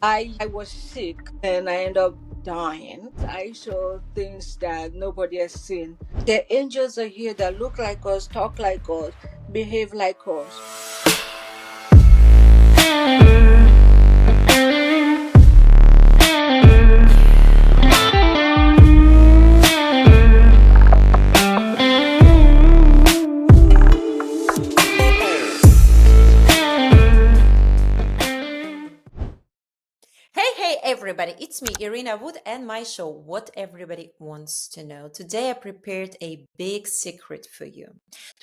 I was sick and I ended up dying. I saw things that nobody has seen. The angels are here that look like us, talk like us, behave like us. Hey, everybody, it's me, Iryna Wood, and my show, What Everybody Wants to Know. Today, I prepared a big secret for you.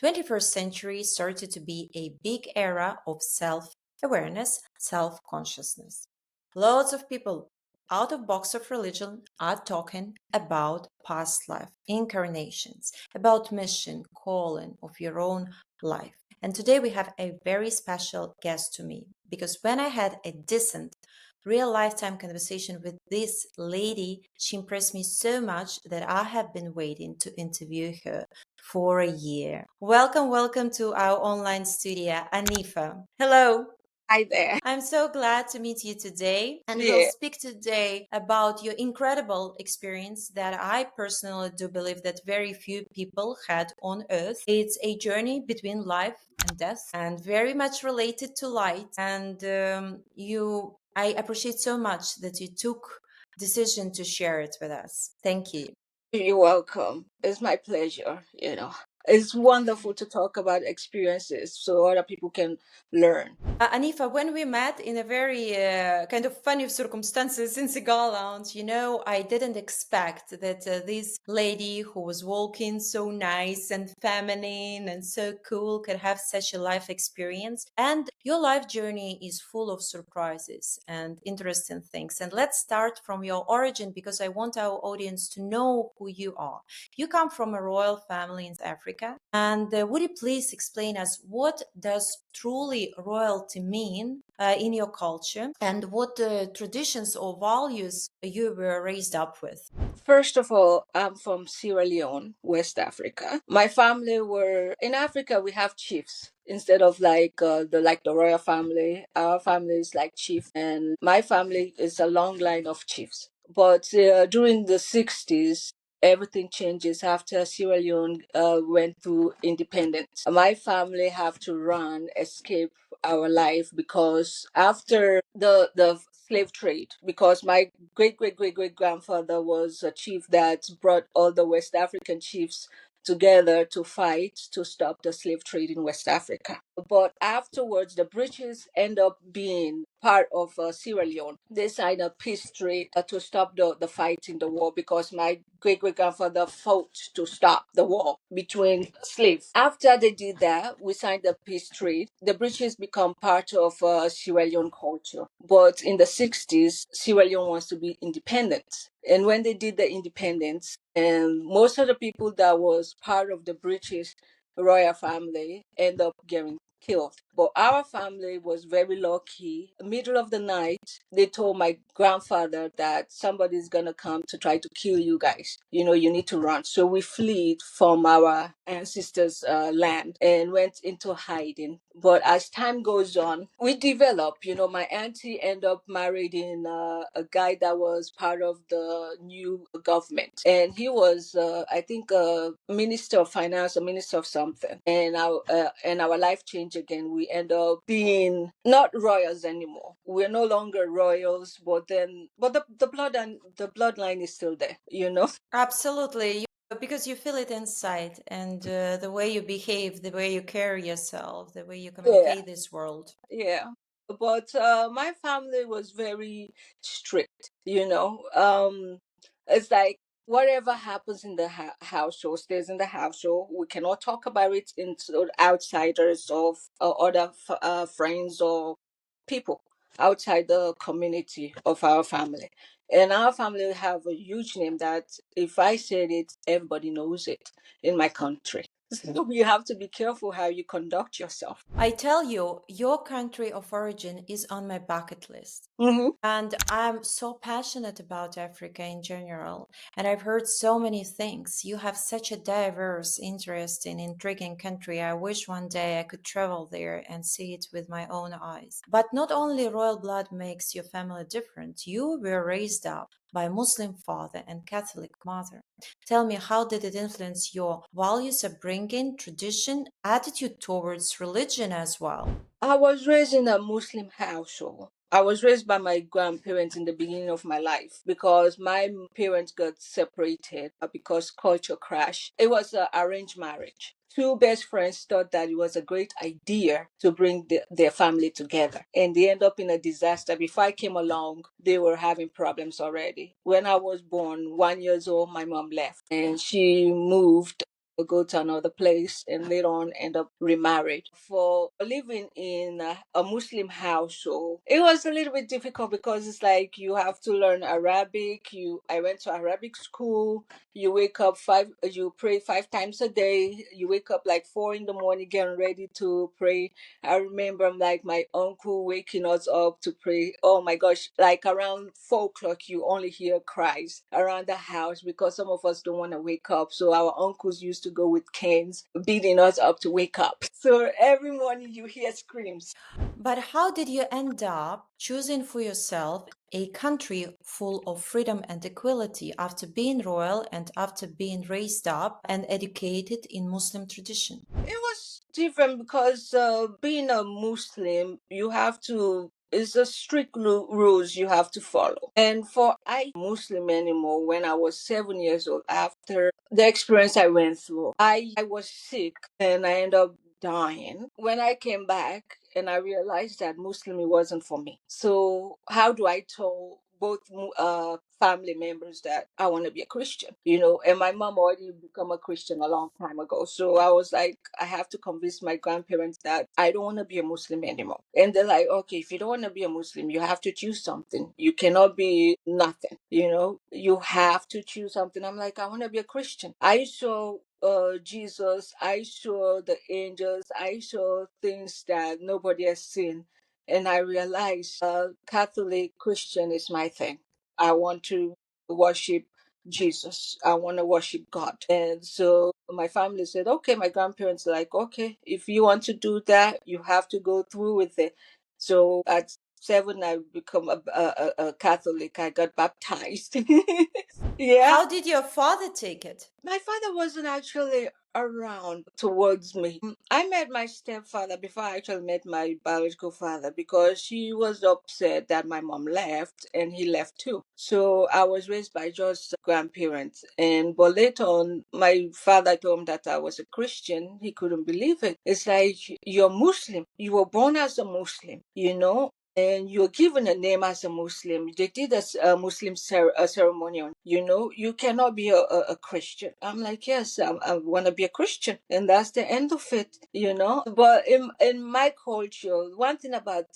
21st century started to be a big era of self awareness, self consciousness. Lots of people out of box of religion are talking about past life, incarnations, about mission, calling of your own life. And today we have a very special guest to me because when I had a decent real lifetime conversation with this lady, she impressed me so much that I have been waiting to interview her for a year. Welcome to our online studio, Anifa. Hello. Hi there. I'm so glad to meet you today, and we'll Yeah. speak today about your incredible experience that I personally do believe that very few people had on earth. It's a journey between life and death, and very much related to light. And I appreciate so much that you took decision to share it with us. Thank you. You're welcome. It's my pleasure. It's wonderful to talk about experiences so other people can learn. Anifa, when we met in a very kind of funny circumstances in Cigar Lounge, I didn't expect that this lady who was walking so nice and feminine and so cool could have such a life experience. And your life journey is full of surprises and interesting things. And let's start from your origin because I want our audience to know who you are. You come from a royal family in Africa. And would you please explain us what does truly royalty mean in your culture and what traditions or values you were raised up with? First of all, I'm from Sierra Leone, West Africa. My family were in Africa. We have chiefs instead of the royal family. Our family is like chief, and my family is a long line of chiefs. But during the 60s, everything changes after Sierra Leone went through independence. My family have to run, escape our life because after the slave trade, because my great grandfather was a chief that brought all the West African chiefs together to fight to stop the slave trade in West Africa. But afterwards, the British end up being part of Sierra Leone. They signed a peace treaty to stop the fight in the war because my great grandfather fought to stop the war between slaves. After they did that, we signed the peace treaty. The British become part of Sierra Leone culture. But in the 60s, Sierra Leone wants to be independent. And when they did the independence, and most of the people that was part of the British royal family end up getting killed. But our family was very lucky. Middle of the night, they told my grandfather that somebody's gonna come to try to kill you guys. You need to run. So we fled from our ancestors' land and went into hiding. But as time goes on, we develop. My auntie ended up marrying a guy that was part of the new government, and he was, I think, a minister of finance or minister of something. And our life changed again. We end up being not royals anymore. We're no longer royals, but the bloodline is still there. Absolutely. Because you feel it inside, and the way you behave, the way you carry yourself, the way you Yeah. communicate this world. Yeah. But my family was very strict. It's like whatever happens in the household stays in the household. We cannot talk about it into outsiders of other friends or people outside the community of our family. And our family have a huge name that if I said it, everybody knows it in my country. So you have to be careful how you conduct yourself. I tell you, your country of origin is on my bucket list. Hmm. And I'm so passionate about Africa in general. And I've heard so many things. You have such a diverse, interesting, intriguing country. I wish one day I could travel there and see it with my own eyes. But not only royal blood makes your family different, you were raised up by a Muslim father and Catholic mother. Tell me, how did it influence your values, upbringing, tradition, attitude towards religion as well? I was raised in a Muslim household. I was raised by my grandparents in the beginning of my life because my parents got separated because culture clash. It was an arranged marriage. Two best friends thought that it was a great idea to bring their family together, and they end up in a disaster. Before I came along, they were having problems already. When I was born, 1 years old, my mom left and she moved go to another place and later on end up remarried. For living in a Muslim household, it was a little bit difficult because it's like you have to learn Arabic. I went to Arabic school. You wake up you pray 5 times a day. You wake up like 4 in the morning getting ready to pray. I remember like my uncle waking us up to pray. Oh my gosh, like around 4 o'clock, you only hear cries around the house because some of us don't want to wake up. So our uncles used to go with canes beating us up to wake up. So every morning you hear screams. But how did you end up choosing for yourself a country full of freedom and equality after being royal and after being raised up and educated in Muslim tradition? It was different because being a Muslim, you have to it's a strict rules you have to follow. And for I Muslim anymore when I was 7 years old after the experience I went through. I was sick and I ended up dying. When I came back and I realized that Muslim it wasn't for me. So how do I tell both family members that I want to be a Christian, and my mom already become a Christian a long time ago. So I was like, I have to convince my grandparents that I don't want to be a Muslim anymore. And they're like, okay, if you don't want to be a Muslim, you have to choose something. You cannot be nothing, you have to choose something. I'm like, I want to be a Christian. I saw Jesus, I saw the angels, I saw things that nobody has seen. And I realized Catholic Christian is my thing. I want to worship Jesus. I want to worship God. And so my family said, okay, my grandparents are like, okay, if you want to do that, you have to go through with it. So at 7, I become a Catholic. I got baptized. Yeah. How did your father take it? My father wasn't actually around towards me. I met my stepfather before I actually met my biological father because she was upset that my mom left and he left too. So I was raised by just grandparents. And but later on, my father told him that I was a Christian. He couldn't believe it. It's like you're Muslim. You were born as a Muslim. And you're given a name as a Muslim. They did a Muslim ceremony on. You cannot be a Christian. I'm like, yes, I want to be a Christian, and that's the end of it. But in my culture, one thing about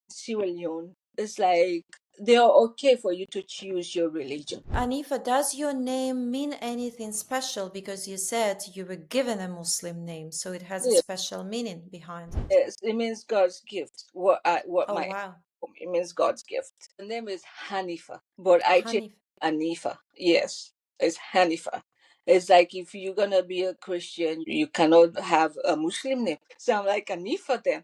Sierra Leone is like they are okay for you to choose your religion. Anifa, does your name mean anything special? Because you said you were given a Muslim name, so it has a special meaning behind it. Yes, it means God's gift. What Oh, my wow. it means God's gift. The name is Hanifa, but I changed Hanif. Anifa. Yes, it's Hanifa. It's like if you're gonna be a Christian, you cannot have a Muslim name. So I'm like Anifa then.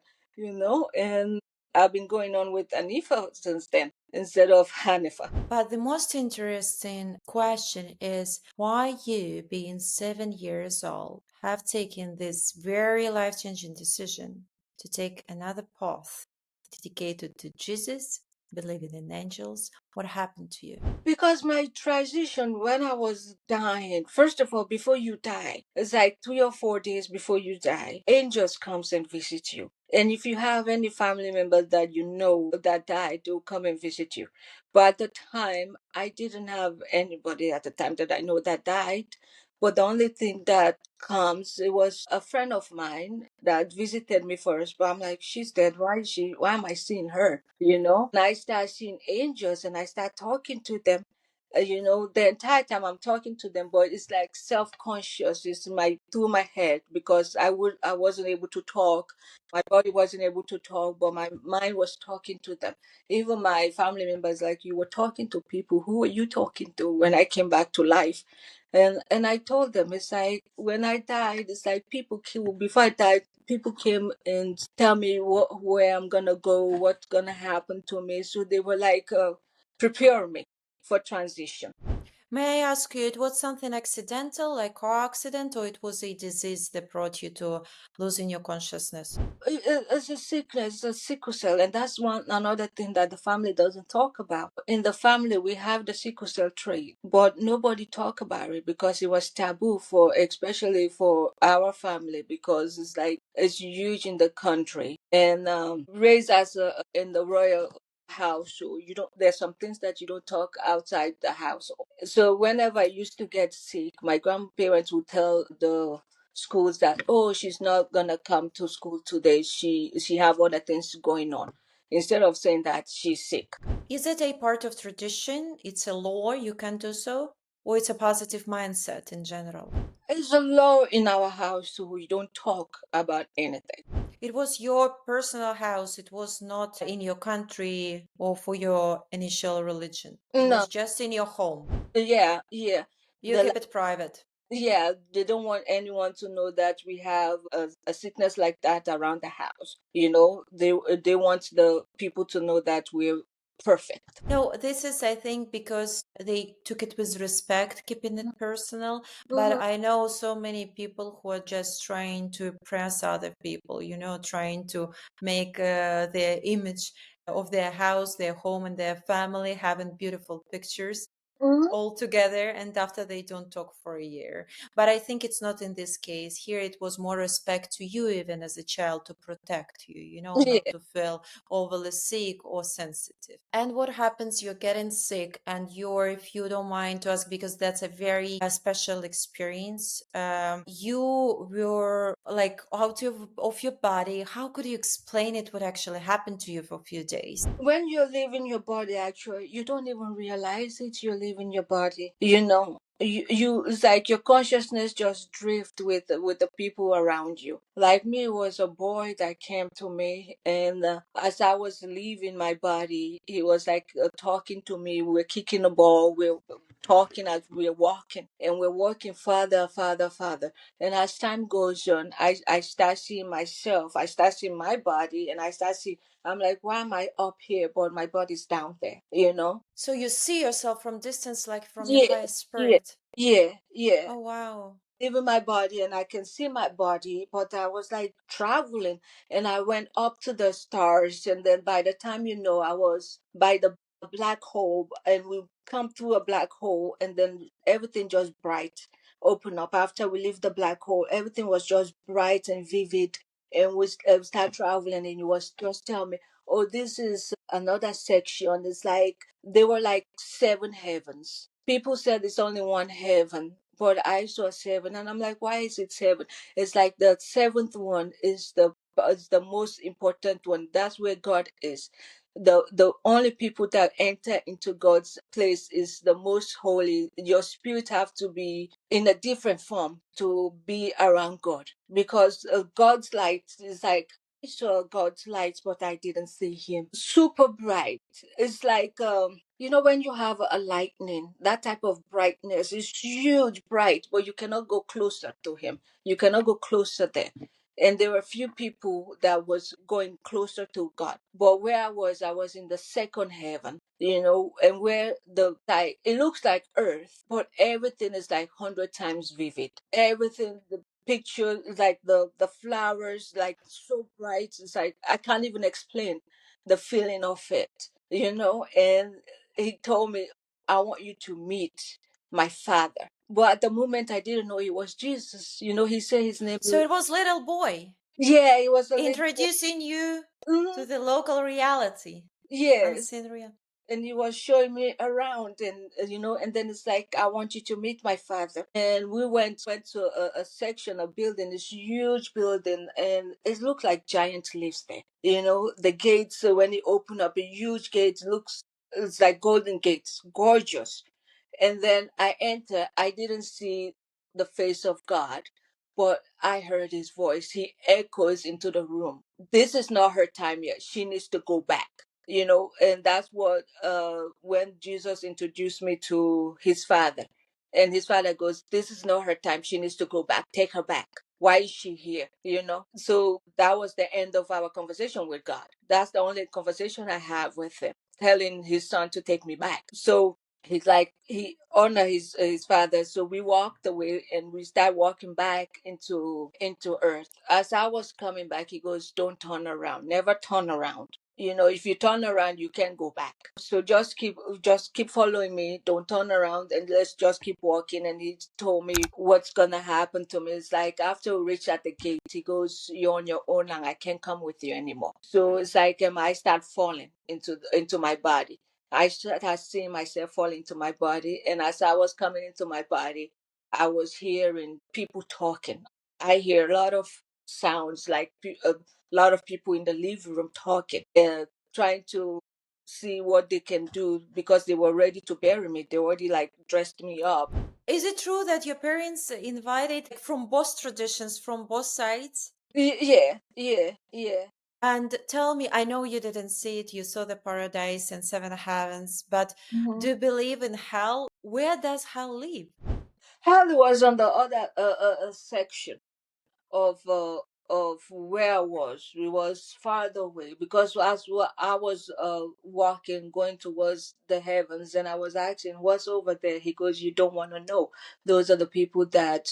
And I've been going on with Anifa since then instead of Hanifa. But the most interesting question is why you, being 7 years old, have taken this very life changing decision to take another path dedicated to Jesus, believing in angels. What happened to you? Because my transition when I was dying, first of all, before you die, it's like 3 or 4 days before you die, angels comes and visit you. And if you have any family members that you know that died, they'll come and visit you. But at the time, I didn't have anybody at the time that I know that died. But the only thing that comes, it was a friend of mine that visited me first. But I'm like, she's dead. Why am I seeing her? And I start seeing angels and I start talking to them. The entire time I'm talking to them, but it's like self-conscious. It's my through my head because I wasn't able to talk. My body wasn't able to talk, but my mind was talking to them. Even my family members, like, you were talking to people. Who were you talking to when I came back to life? And I told them, it's like when I died, it's like people came before I died. People came and tell me where I'm gonna go, what's gonna happen to me. So they were like, prepare me for transition. May I ask you, it was something accidental, like car accident, or it was a disease that brought you to losing your consciousness? It's a sickness, it's a sickle cell, and that's one another thing that the family doesn't talk about. In the family, we have the sickle cell trait, but nobody talk about it because it was taboo for, especially for our family, because it's like it's huge in the country and raised as a in the royal house, so you don't. There's some things that you don't talk outside the house. So whenever I used to get sick, my grandparents would tell the schools that, oh, she's not gonna come to school today, she have other things going on, instead of saying that she's sick. Is it a part of tradition? It's a law, you can do so? Or it's a positive mindset in general? It's a law in our house, so we don't talk about anything. It was your personal house, it was not in your country or for your initial religion. It No. was just in your home. Yeah, yeah. You the keep it private. yeah, they don't want anyone to know that we have a sickness like that around the house. They want the people to know that we're perfect. No, this is, I think, because they took it with respect, keeping it personal. But Mhm. I know so many people who are just trying to impress other people, trying to make their image of their house, their home, and their family having beautiful pictures Mhm. all together, and after they don't talk for a year. But I think it's not in this case. Here it was more respect to you, even as a child, to protect you, not Yeah. to feel overly sick or sensitive. And what happens? You're getting sick, and if you don't mind to ask, because that's a very special experience. You were like out of your body. How could you explain it? What actually happened to you for a few days? When you're leaving your body, actually, you don't even realize it. You're leaving your body. It's like your consciousness just drift with the people around you. Like me, it was a boy that came to me, and as I was leaving my body, he was like talking to me. We were kicking the ball. We were talking as we were walking, and we're walking farther, farther, farther. And as time goes on, I start seeing myself. I start seeing my body, and I start seeing. I'm like, why am I up here, but my body's down there? So you see yourself from distance, like from your Yeah, higher yeah, spirit. yeah, yeah. Oh, wow. Even my body, and I can see my body, but I was like traveling, and I went up to the stars, and then by the time I was by the black hole, and we come through a black hole, and then everything just bright open up. After we leave the black hole, everything was just bright and vivid, and we start traveling, and he was just telling me, oh, this is another section. It's like they were like seven heavens. People said it's only one heaven, but I saw seven, and I'm like, why is it seven? It's like the seventh one is the most important one. That's where God is. The only people that enter into God's place is the most holy. Your spirit have to be in a different form to be around God, because God's light is like, I saw God's light, but I didn't see him. Super bright. It's like when you have a lightning, that type of brightness is huge bright, but you cannot go closer to him. You cannot go closer there. And there were a few people that was going closer to God. But where I was in the second heaven, and where it looks like earth, but everything is like 100 times vivid. Everything, the picture is like the flowers, like so bright. It's like I can't even explain the feeling of it. And he told me, I want you to meet my father. But at the moment, I didn't know it was Jesus. He said his name. So it was little boy Yeah, it was a little. introducing you to Mhm. the local reality, Yes. unseen reality. And he was showing me around, and then it's like, I want you to meet my father. And we went to a section, a building, this huge building, and it looked like giant leaves there. The gates, when you open up, a huge gate, looks, it's like golden gates, gorgeous. And then I enter. I didn't see the face of God, but I heard his voice. He echoes into the room. This is not her time yet. She needs to go back. And that's what when Jesus introduced me to his father. And his father goes, "This is not her time. She needs to go back. Take her back. Why is she here?" So that was the end of our conversation with God. That's the only conversation I have with him, telling his son to take me back. So he's like, he honor his father. So we walked away and we start walking back into earth. As I was coming back, he goes, "Don't turn around. Never turn around. If you turn around, you can't go back. So just keep following me. Don't turn around, and let's just keep walking." And he told me what's gonna happen to me. It's like after we reach at the gate, he goes, "You're on your own and I can't come with you anymore." So it's like I start falling into my body. I started seeing myself fall into my body, and as I was coming into my body, I was hearing people talking. I hear a lot of sounds, like a lot of people in the living room talking, trying to see what they can do because they were ready to bury me. They already like dressed me up. Is it true that your parents invited from both traditions, from both sides? Yeah, yeah, yeah. And tell me, I know you didn't see it, you saw the paradise and seven heavens, but Mhm. do you believe in hell? Where does hell live? Hell was on the other section of where I was. It was farther away because I was walking, going towards the heavens, and I was asking, "What's over there?" He goes, "You don't want to know. Those are the people that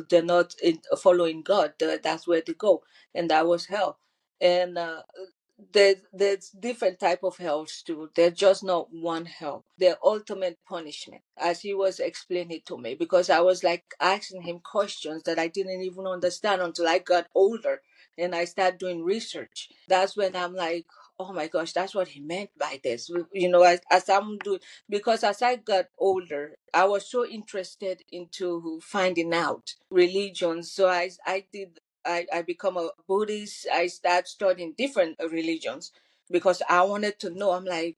they're not following God. That's where they go." And that was hell. And there's different type of hells too. There's just not one hell. The ultimate punishment, as he was explaining to me, because I was like asking him questions that I didn't even understand until I got older and I started doing research. That's when I'm like, "Oh my gosh, that's what he meant by this." As I'm doing, because as I got older, I was so interested into finding out religions. So I did I become a Buddhist. I start studying different religions because I wanted to know. I'm like,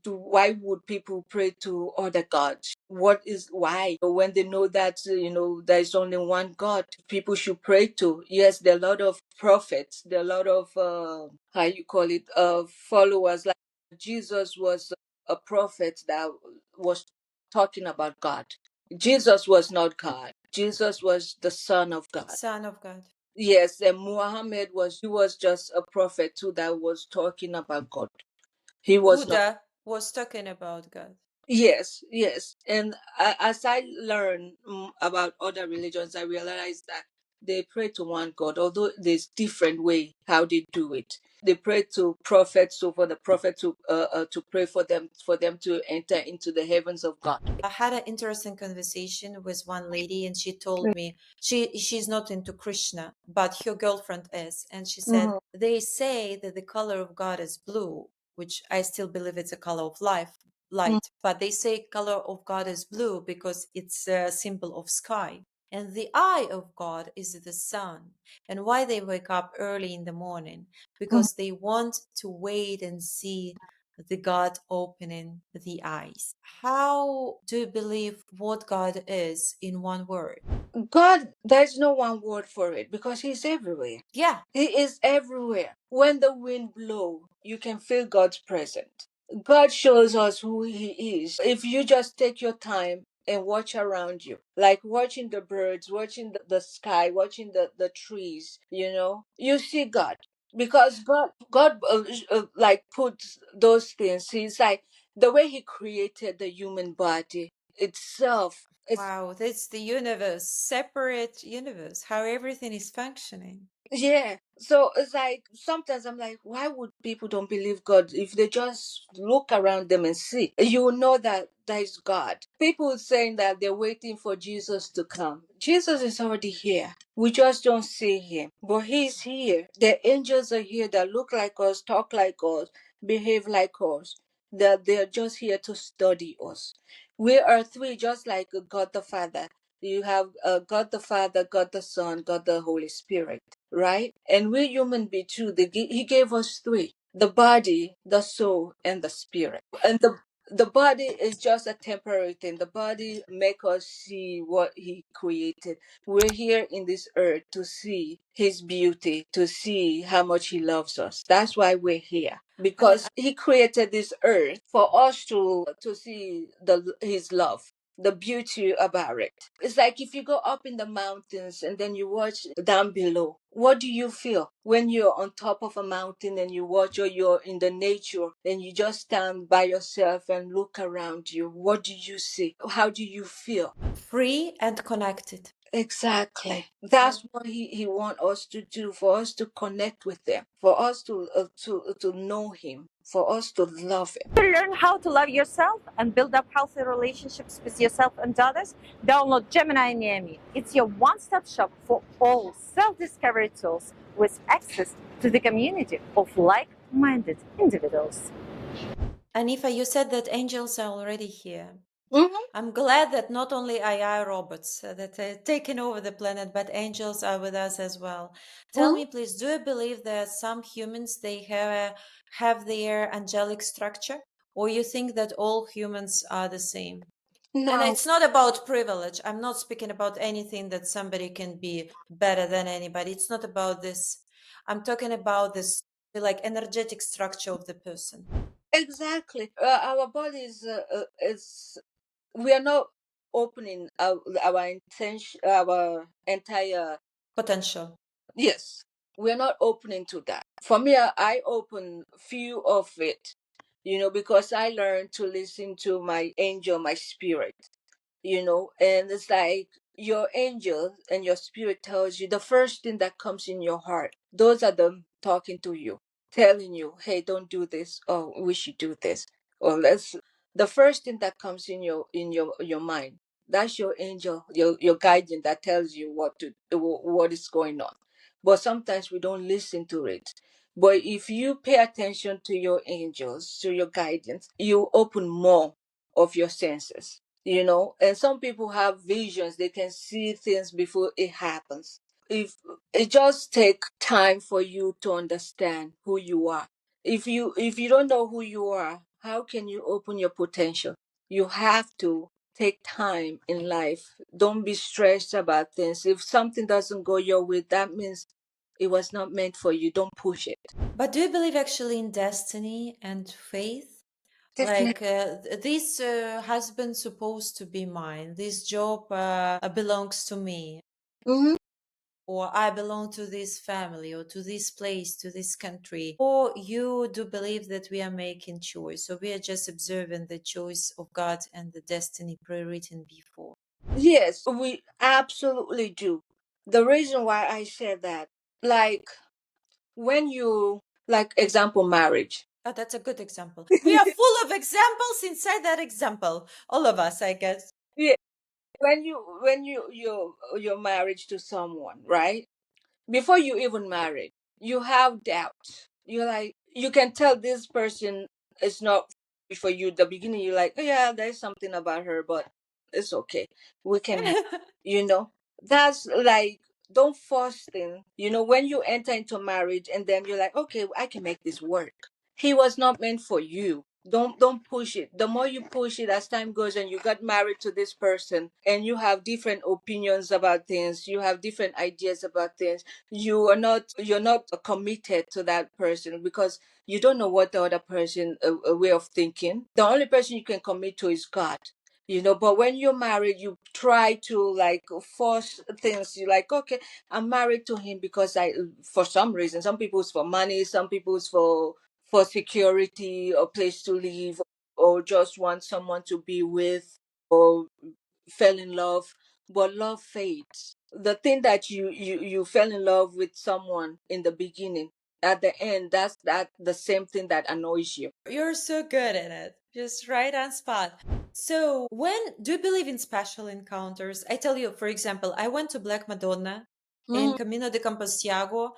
why would people pray to other gods? What is why? When they know that, there's only one God people should pray to. Yes, there are a lot of prophets, there are a lot of, how you call it, followers. Like Jesus was a prophet that was talking about God. Jesus was not God. Jesus was the Son of God. Son of God. Yes, and Muhammad was just a prophet too that was talking about God. He was not. Buddha was talking about God. Yes, yes. And as I learn about other religions, I realize that they pray to one God, although there's different way how they do it. They pray to prophets, so for the prophet to pray for them to enter into the heavens of God. I had an interesting conversation with one lady, and she told me she's not into Krishna, but her girlfriend is, and she said Mhm, they say that the color of God is blue, which I still believe it's a color of life, mhm. light. But they say color of God is blue because it's a symbol of sky. And the eye of God is the sun. And why they wake up early in the morning? Because they want to wait and see the God opening the eyes. How do you believe what God is in one word? God, there's no one word for it because He's everywhere. Yeah. He is everywhere. When the wind blows, you can feel God's presence. God shows us who He is. If you just take your time and watch around you, like watching the birds, watching the sky, watching the trees, you see God. Because God like puts those things. He's like the way He created the human body itself. It's Wow, that's the universe, separate universe, how everything is functioning. Yeah. So it's like sometimes I'm like, why would people don't believe God if they just look around them and see? You will know that there is God. People saying that they're waiting for Jesus to come. Jesus is already here. We just don't see him. But he's here. The angels are here that look like us, talk like us, behave like us. That they're just here to study us. We are three, just like God the Father. You have God the Father, God the Son, God the Holy Spirit, right? And we human beings too. He gave us three: the body, the soul, and the spirit. And The body is just a temporary thing. The body make us see what he created. We're here in this earth to see his beauty, to see how much he loves us. That's why we're here, I mean, because he created this earth for us to see the his love, the beauty about it. It's like if you go up in the mountains and then you watch down below, what do you feel when you're on top of a mountain and you watch, or you're in the nature and you just stand by yourself and look around you? What do you see? How do you feel? free and connected. Exactly. Yeah. That's what he want us to do, for us to connect with them, for us to know him, for us to love him. To learn how to love yourself and build up healthy relationships with yourself and others, download Gemini Miami. It's your one-stop shop for all self-discovery tools with access to the community of like-minded individuals. Anifa, you said that angels are already here. Hmm. I'm glad that not only AI robots that are taking over the planet, but angels are with us as well. Tell Hmm. me, please, do you believe that some humans they have their angelic structure, or you think that all humans are the same? And No, it's not about privilege. I'm not speaking about anything that somebody can be better than anybody. It's not about this. I'm talking about this like energetic structure of the person. exactly. Our body is, we are not opening our intention, our entire. Potential. Yes, we're not opening to that. For me, I open few of it, because I learned to listen to my angel, my spirit, and it's like your angel and your spirit tells you the first thing that comes in your heart. Those are them talking to you, telling you, hey, don't do this, or we should do this, or let's. The first thing that comes in your mind, that's your angel, your guardian, that tells you what is going on. But sometimes we don't listen to it. But if you pay attention to your angels, to your guidance, you open more of your senses, and some people have visions. They can see things before it happens. If it just take time for you to understand who you are. If you don't know who you are, how can you open your potential? You have to take time in life. Don't be stressed about things. If something doesn't go your way, that means it was not meant for you. Don't push it. But do you believe actually in destiny and faith? Definitely. Like this husband supposed to be mine. This job belongs to me, Hmm. or I belong to this family, or to this place, to this country. Or you do believe that we are making choice, or we are just observing the choice of God and the destiny pre-written before. Yes, we absolutely do. The reason why I said that, like, when you, like, example, marriage. Oh, that's a good example. We are full of examples inside that example. All of us, I guess. Yeah, when you're married to someone, right? Before you even married, you have doubts. You're like, you can tell this person is not for you. The beginning, you're like, oh, yeah, there's something about her, but it's okay. We can have, you know, that's like, don't force things. When you enter into marriage and then you're like, okay, I can make this work. He was not meant for you. Don't push it. The more you push it, as time goes and you got married to this person and you have different opinions about things, you have different ideas about things, you're not committed to that person, because you don't know what the other person way of thinking. The only person you can commit to is God. But when you're married, you try to, like, force things. You're like, okay, I'm married to him because for some reason, some people's for money, some people's for security or place to live, or just want someone to be with, or fell in love. But love fades. The thing that you fell in love with someone in the beginning, at the end, that's the same thing that annoys you. You're so good at it. Just right on spot. So, when do you believe in special encounters? I tell you, for example, I went to Black Madonna in Hmm. Camino de Compostelago,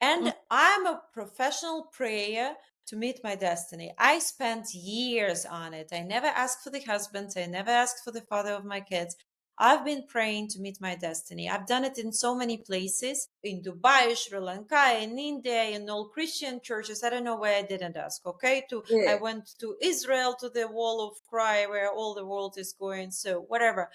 and I'm a professional prayer to meet my destiny. I spent years on it. I never asked for the husband, I never asked for the father of my kids. I've been praying to meet my destiny. I've done it in so many places, in Dubai, Sri Lanka, in India, in all Christian churches. I don't know where I didn't ask. Okay, I Yeah. went to Israel, to the Wall of Cry, where all the world is going. So whatever.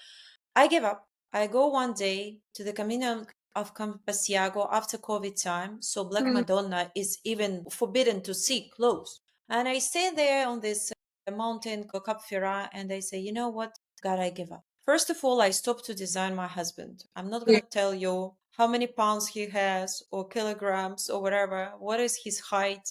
I gave up. I go one day to the Camino of Campasiago after COVID time, so Black Mm, Madonna is even forbidden to see close. And I stay there on this mountain called Cap Fira, and I say, you know what, God, I give up. First of all, I stop to design my husband. I'm not yeah. gonna tell you how many pounds he has, or kilograms, or whatever. What is his height?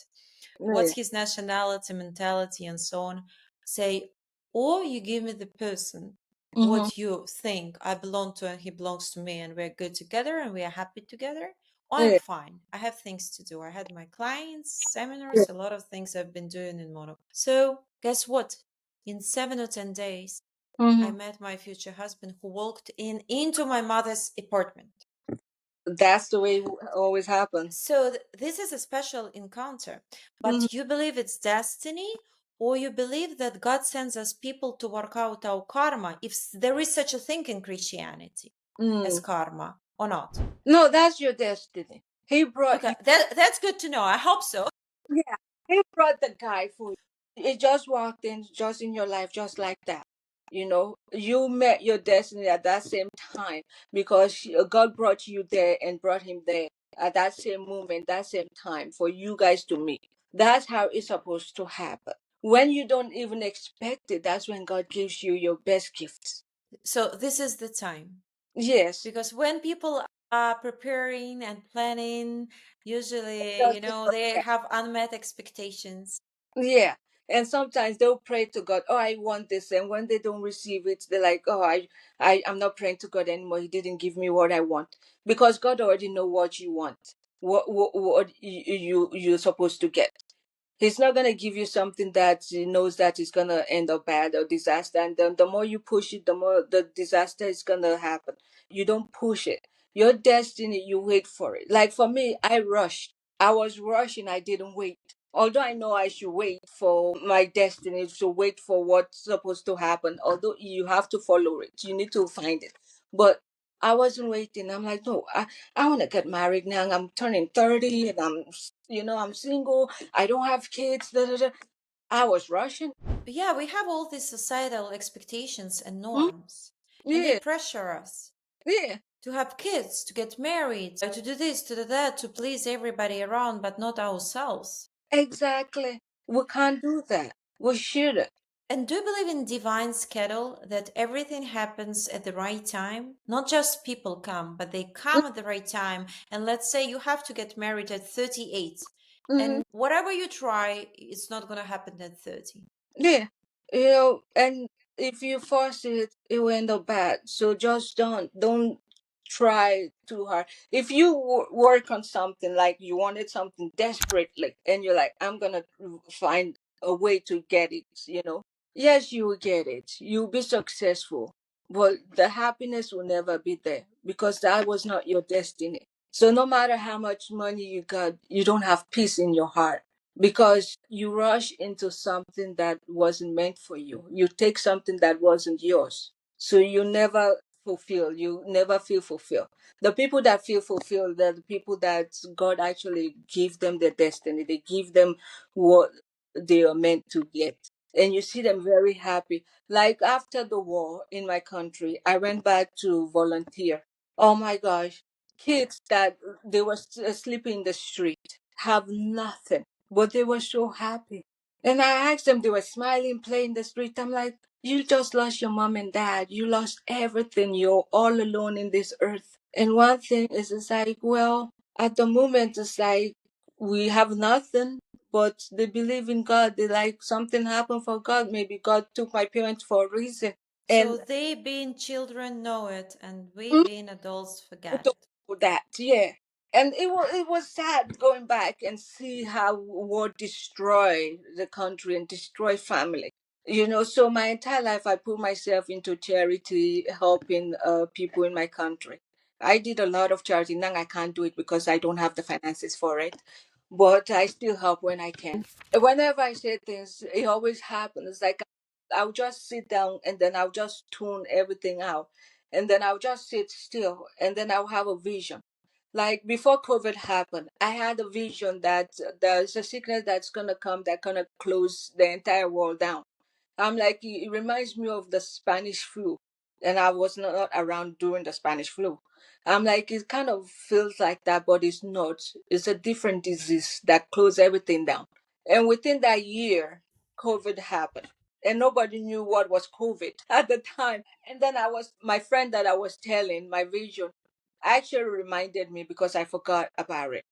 Yeah. What's his nationality, mentality, and so on. Say, or you give me the person Mm-hmm. what you think I belong to and he belongs to me, and we're good together and we are happy together. Or I'm Yeah. fine. I have things to do. I had my clients, Yeah. seminars, a lot of things I've been doing in Monaco. So guess what? In 7 or 10 days, I Mm-hmm. met my future husband who walked in into my mother's apartment. That's the way it always happens. So this is a special encounter, Mm-hmm. but you believe it's destiny, or you believe that God sends us people to work out our karma, if there is such a thing in Christianity as Mm. karma or not. No, that's your destiny. He brought Okay, you. that's good to know. I hope so. Yeah, he brought the guy for you. He just walked in, just in your life, just like that. You know, you met your destiny at that same time because God brought you there and brought him there at that same moment, that same time for you guys to meet. That's how it's supposed to happen. When you don't even expect it, that's when God gives you your best gifts. So this is the time, Yes. because when people are preparing and planning, usually, Just they have unmet expectations. Yeah. And sometimes they'll pray to God, oh, I want this. And when they don't receive it, they're like, oh, I'm not praying to God anymore. He didn't give me what I want. Because God already know what you want, what you're supposed to get. He's not gonna give you something that he knows that is gonna end up bad or disaster. And then the more you push it, the more the disaster is gonna happen. You don't push it. Your destiny, you wait for it. Like for me, I rushed. I was rushing. I didn't wait. Although I know I should wait for my destiny, to wait for what's supposed to happen. Although you have to follow it, you need to find it. But I wasn't waiting. I'm like, no, I want to get married now. I'm turning 30 and I'm single. I don't have kids. Da, da, da. I was rushing. Yeah, we have all these societal expectations and Mm, norms, and they yeah, pressure us yeah, to have kids, to get married, to do this, to do that, to please everybody around, but not ourselves. exactly. We can't do that. We shouldn't. And do you believe in divine schedule, that everything happens at the right time? Not just people come, but they come at the right time. And let's say you have to get married at 38, Mm-hmm. and whatever you try, it's not going to happen at 30. Yeah, and if you force it, it will end up bad. So just don't try too hard. If you work on something like you wanted something desperately, and you're like, I'm gonna find a way to get it, yes, you will get it. You'll be successful, but the happiness will never be there because that was not your destiny. So no matter how much money you got, you don't have peace in your heart because you rush into something that wasn't meant for you. You take something that wasn't yours. So you never fulfill, you never feel fulfilled. The people that feel fulfilled are the people that God actually give them their destiny. They give them what they are meant to get. And you see them very happy. Like after the war in my country, I went back to volunteer. Oh my gosh, kids that they were sleeping in the street have nothing, but they were so happy. And I asked them, they were smiling, playing the street. I'm like, you just lost your mom and dad. You lost everything. You're all alone in this earth. And one thing is, it's like, well, at the moment, it's like we have nothing, but they believe in God. They like something happened for God. Maybe God took my parents for a reason. So And they, being children, know it, and we, mm, being adults, forget don't it. do that, yeah. And it was sad going back and see how war destroy the country and destroy family. So my entire life I put myself into charity, helping people in my country. I did a lot of charity. Now I can't do it because I don't have the finances for it, but I still help when I can. Whenever I say things, it always happens. Like I'll just sit down and then I'll just tune everything out. and then I'll just sit still, and then I'll have a vision. Like before COVID happened, I had a vision that there's a sickness that's gonna come that's gonna close the entire world down. I'm like, it reminds me of the Spanish flu, and I was not around during the Spanish flu. I'm like, it kind of feels like that, but it's not. It's a different disease that closed everything down. And within that year, COVID happened, and nobody knew what was COVID at the time. And then my friend that I was telling my vision actually reminded me because I forgot about it.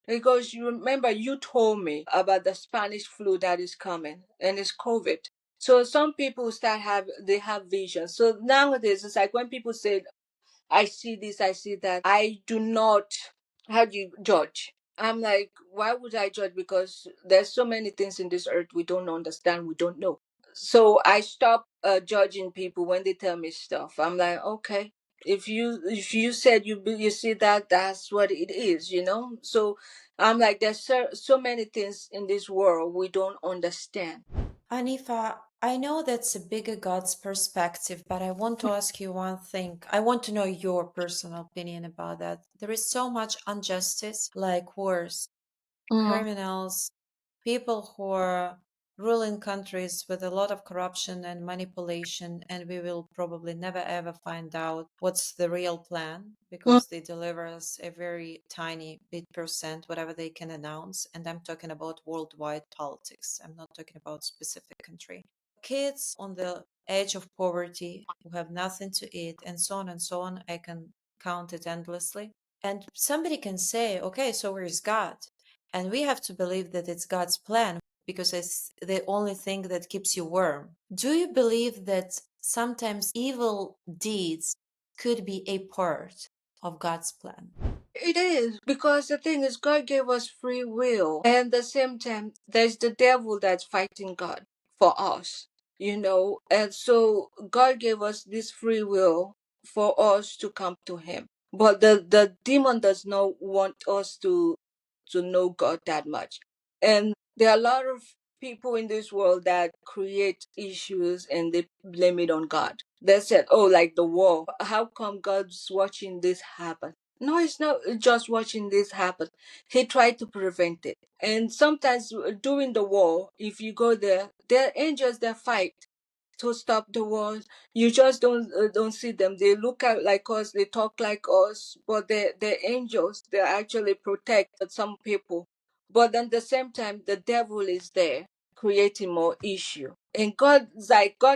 Because you remember you told me about the Spanish flu that is coming, and it's COVID. So some people they have visions. So nowadays it's like when people say, I see this, I see that, I do not, how do you judge? I'm like, why would I judge? Because there's so many things in this earth we don't understand, we don't know. So I stop judging people when they tell me stuff. I'm like, okay, if you said you see that, that's what it is. So I'm like, there's so many things in this world we don't understand. Anifa, I know that's a bigger God's perspective, but I want to ask you one thing. I want to know your personal opinion about that. There is so much injustice, like wars, Mm. criminals, people who are ruling countries with a lot of corruption and manipulation, and we will probably never ever find out what's the real plan Mm. because they deliver us a very tiny bit percent, whatever they can announce. And I'm talking about worldwide politics. I'm not talking about specific country. Kids on the edge of poverty who have nothing to eat, and so on and so on. I can count it endlessly. And somebody can say, okay, so where is God? And we have to believe that it's God's plan because it's the only thing that keeps you warm. Do you believe that sometimes evil deeds could be a part of God's plan? It is because the thing is, God gave us free will, and at the same time, there's the devil that's fighting God for us. And so God gave us this free will for us to come to Him. But the demon does not want us to know God that much. And there are a lot of people in this world that create issues and they blame it on God. They said, oh, like the war. How come God's watching this happen? No, it's not just watching this happen. He tried to prevent it. And sometimes during the war, if you go there, there are angels that fight to stop the wars. You just don't see them. They look out like us, they talk like us, but they're angels. They actually protect some people. But at the same time, the devil is there creating more issue. And God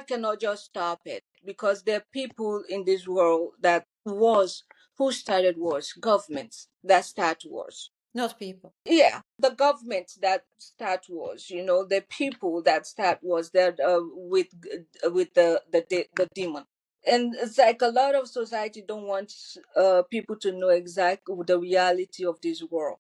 cannot just stop it because there are people in this world that wars. Who started wars? Governments that start wars. Not people. Yeah, the government that start wars, the people that start wars, that with the demon. And it's like a lot of society don't want people to know exactly the reality of this world.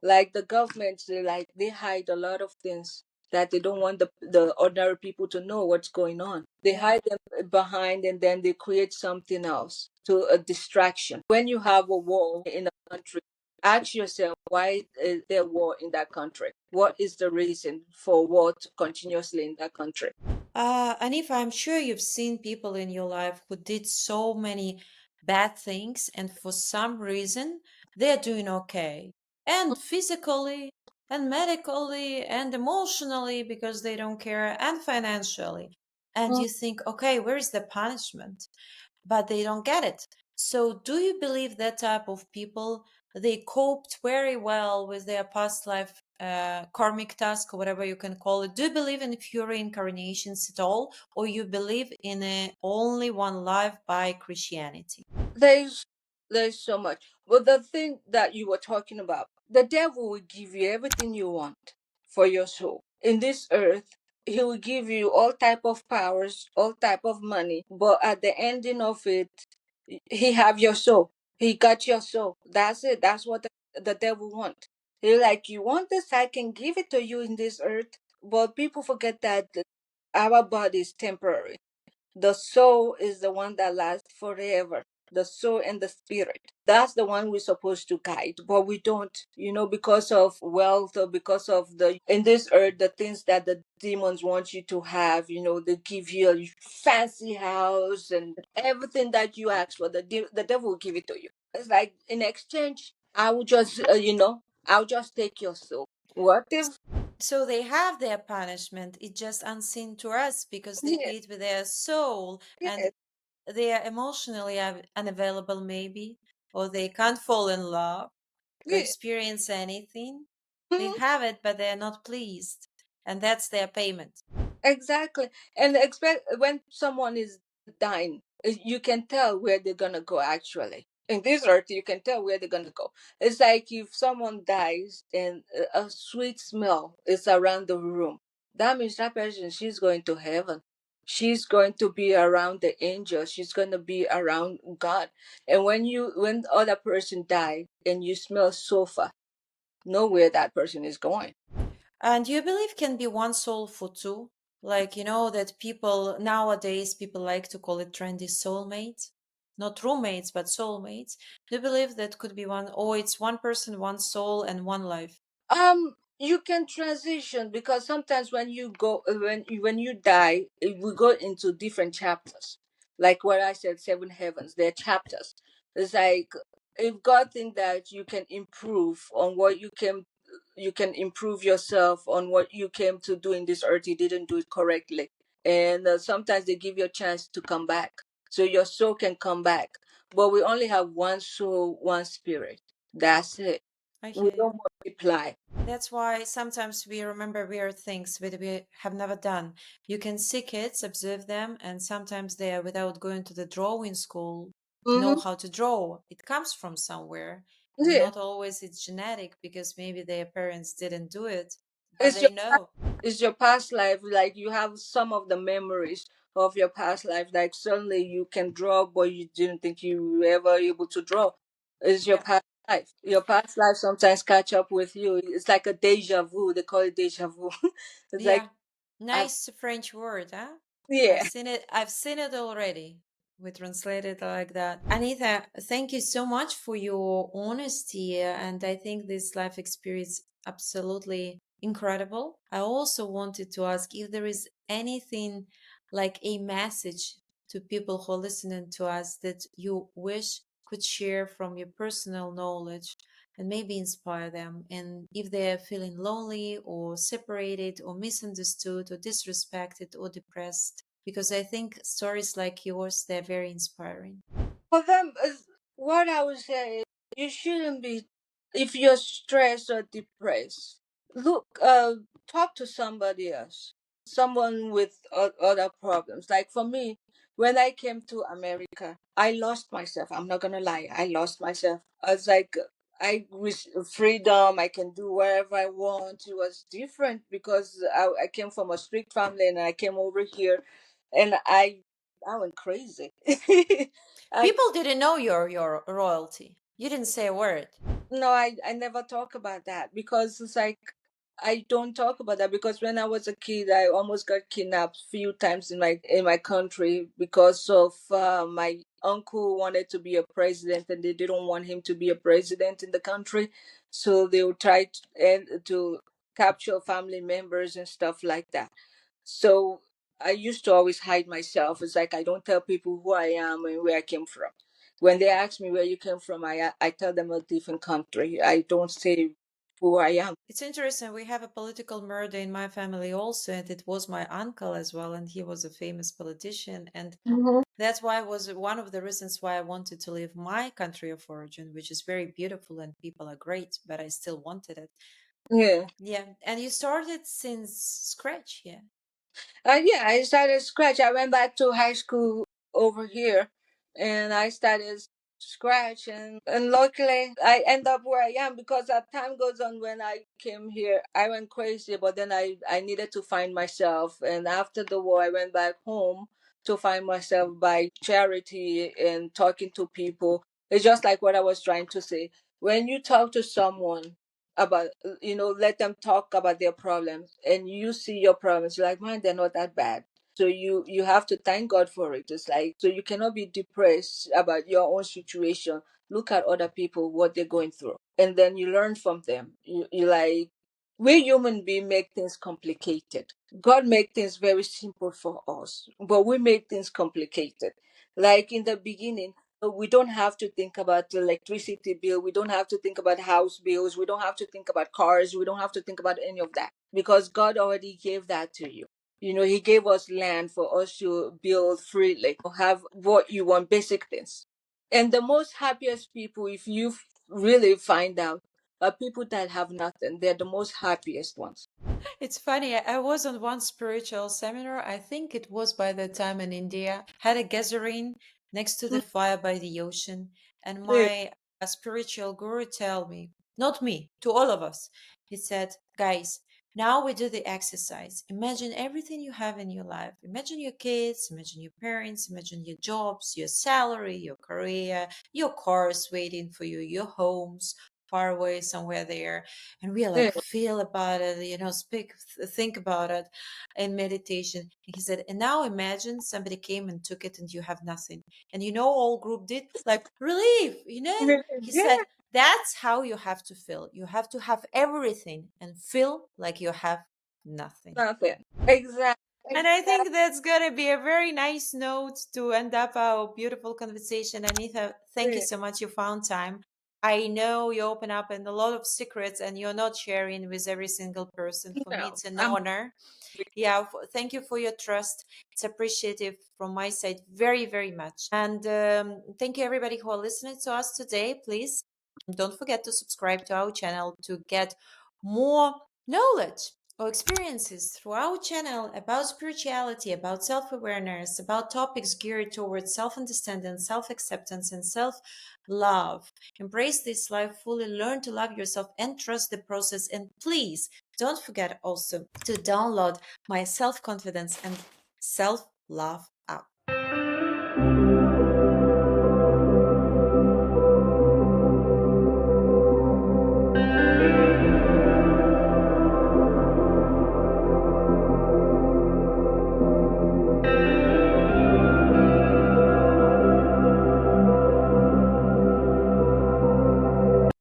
Like the government, they hide a lot of things that they don't want the ordinary people to know what's going on. They hide them behind, and then they create something else to a distraction. When you have a war in a country, ask yourself, why is there war in that country? What is the reason for war continuously in that country? Anifa, I'm sure you've seen people in your life who did so many bad things, and for some reason, they're doing okay. And physically, and medically, and emotionally, because they don't care, and financially. And Mm. you think, okay, where's the punishment? But they don't get it. So, do you believe that type of people they coped very well with their past life karmic task or whatever you can call it? Do you believe in few reincarnations at all, or you believe in a only one life by Christianity? There's there's so much. But the thing that you were talking about, the devil will give you everything you want for your soul. In this earth, he will give you all type of powers, all type of money, but at the ending of it, he have your soul. He got your soul. That's it. That's what the devil want. He like, you want this, I can give it to you in this earth. But people forget that our body is temporary. The soul is the one that lasts forever. the soul and the spirit. That's the one we're supposed to guide, but we don't, because of wealth or because of the in this earth, the things that the demons want you to have. They give you a fancy house and everything that you ask for. The devil will give it to you. It's like in exchange, I will just, I'll just take your soul. What if? So they have their punishment. It's just unseen to us because they Yeah, paid with their soul and yeah, they are emotionally unavailable, maybe, or they can't fall in love or yeah. experience anything. They Mhm. have it, but they're not pleased. And that's their payment. Exactly. And expect when someone is dying, you can tell where they're gonna go actually. In this earth, you can tell where they're gonna go. It's like if someone dies and a sweet smell is around the room, that means that person, she's going to heaven. She's going to be around the angels. She's gonna be around God. And when other person die and you smell sulfur, know where that person is going. And do you believe can be one soul for two? Like, that people nowadays, people like to call it trendy soulmates. Not roommates, but soulmates. Do you believe that could be one, or it's one person, one soul, and one life? You can transition because sometimes when you go when you die, we go into different chapters. Like what I said, seven heavens. They're chapters. It's like if God think that you can improve on what you can improve yourself on what you came to do in this earth. You didn't do it correctly, and sometimes they give you a chance to come back, so your soul can come back. But we only have one soul, one spirit. That's it. I We hear don't you. multiply. That's why sometimes we remember weird things that we have never done. You can see kids, observe them, and sometimes they are without going to the drawing school, know Mm-hmm. how to draw. It comes from somewhere. And Yeah. not always it's genetic because maybe their parents didn't do it, but It's they your know. it's your past life. Like you have some of the memories of your past life. Like suddenly you can draw, but you didn't think you were ever able to draw. It's your Yeah. past life. Your past life sometimes catch up with you. It's like a deja vu. They call it deja vu. It's like Yeah. I've Nice French word, huh? I've yeah. seen it. I've seen it already. We translate it like that. Anita, thank you so much for your honesty, and I think this life experience absolutely incredible. I also wanted to ask if there is anything like a message to people who are listening to us that you wish could share from your personal knowledge and maybe inspire them. And if they're feeling lonely or separated or misunderstood or disrespected or depressed, because I think stories like yours, they're very inspiring. For them, what I would say is you shouldn't be if you're stressed or depressed. Look, talk to somebody else, someone with other problems. Like for me, when I came to America, I lost myself. I'm not gonna lie, I lost myself. I was like, I wish freedom. I can do wherever I want. It was different because I came from a strict family and I came over here, and I went crazy. I People didn't know your royalty. You didn't say a word. No, I never talk about that because it's like I don't talk about that because when I was a kid, I almost got kidnapped few times in my country because of my uncle wanted to be a president and they didn't want him to be a president in the country, so they would try to capture family members and stuff like that. So I used to always hide myself. It's like I don't tell people who I am and where I came from. When they ask me where you came from, I tell them a different country. I don't say who I am. It's interesting. We have a political murder in my family also, and it was my uncle as well, and he was a famous politician. And Hmm. that's why it was one of the reasons why I wanted to leave my country of origin, which is very beautiful and people are great, but I still wanted it. Yeah. Yeah. And you started since scratch, yeah. Yeah, I started scratch. I went back to high school over here and I started scratch, and luckily I end up where I am because as time goes on, when I came here I went crazy, but then I needed to find myself, and after the war I went back home to find myself by charity and talking to people. It's just like what I was trying to say. When you talk to someone about, let them talk about their problems and you see your problems, you're like, man, they're not that bad. So you have to thank God for it. It's like, so you cannot be depressed about your own situation. Look at other people, what they're going through, and then you learn from them. You like, we human beings make things complicated. God make things very simple for us, but we make things complicated. Like in the beginning, we don't have to think about the electricity bill. We don't have to think about house bills. We don't have to think about cars. We don't have to think about any of that because God already gave that to you. He gave us land for us to build freely, have what you want, basic things. And the most happiest people, if you really find out, are people that have nothing. They're the most happiest ones. It's funny. I was on one spiritual seminar. I think it was by the time in India. Had a gathering next to the Mm, fire by the ocean, and yeah, my spiritual guru tell me, not me, to all of us. He said, "Guys, now we do the exercise. Imagine everything you have in your life. Imagine your kids. Imagine your parents. Imagine your jobs, your salary, your career, your cars waiting for you, your homes." Far away somewhere there, and we are yeah, like feel about it, speak, think about it in meditation. And he said, and now imagine somebody came and took it and you have nothing, and all group did like relief. He yeah, said, that's how you have to feel. You have to have everything and feel like you have nothing. nothing. Exactly. And I Exactly. think that's going to be a very nice note to end up our beautiful conversation. Anita, thank you so much. You found time. I know you open up in a lot of secrets and you're not sharing with every single person. For me, No, it's an I'm honor. Yeah, thank you for your trust. It's appreciative from my side very, very much. And thank you, everybody who are listening to us today. Please don't forget to subscribe to our channel to get more knowledge or experiences through our channel about spirituality, about self awareness, about topics geared towards self understanding, self acceptance, and self love. Embrace this life fully, learn to love yourself, and trust the process. And please don't forget also to download my self confidence and self love